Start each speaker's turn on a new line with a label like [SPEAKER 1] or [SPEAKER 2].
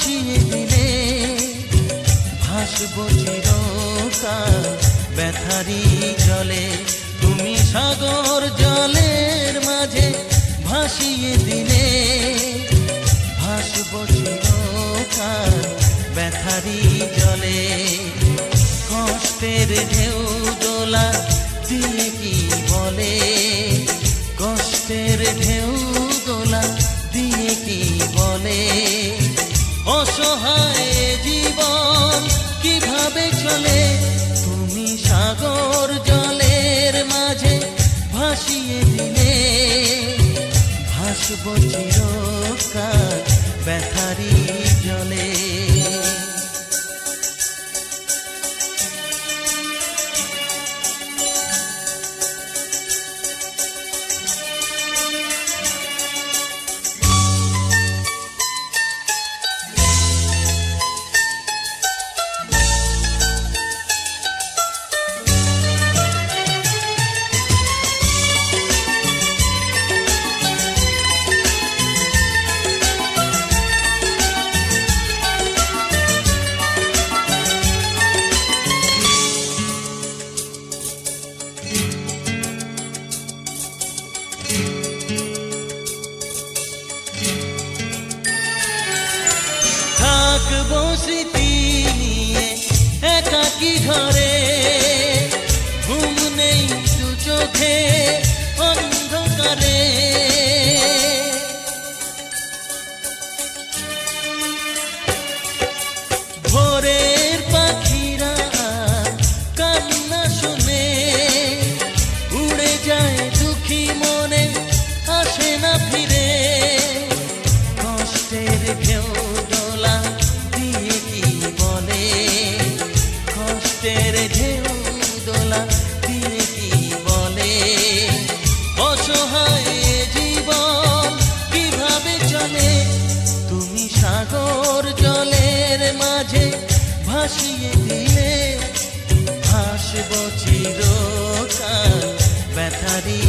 [SPEAKER 1] ভাসিয়ে দিলে ভাসব চিরকাল ব্যথারি জলে। তুমি সাগর জলের মাঝে ভাসিয়ে দিলে ভাসব চিরকাল ব্যথারি জলে। কষ্টের ঢেউ দোলা দিয়ে কি বলে, কষ্টের ঢেউ দোলা দিয়ে কি বলে, অসহায় জীবন কিভাবে চলে। তুমি সাগর জলের মাঝে ভাসিয়ে দিলে ভাসব চিরকাল ব্যথারি জলে। থাকবো স্মৃতি নিয়ে একাকী ঘরে, ঘুম নেই দু চোখে অন্ধকারে। ভোরের পাখিরা কান্না শুনে উড়ে যায় দুঃখী মনে আসে না ফিরে। কষ্টের ঢেউ দোলা দিয়ে কি বলে, কষ্টের ঢেউ দোলা দিয়ে কি বলে, অসহায় জীবন কিভাবে চলে। তুমি সাগর জলের মাঝে ভাসিয়ে দিলে ভাসব চিরকাল ব্যথারি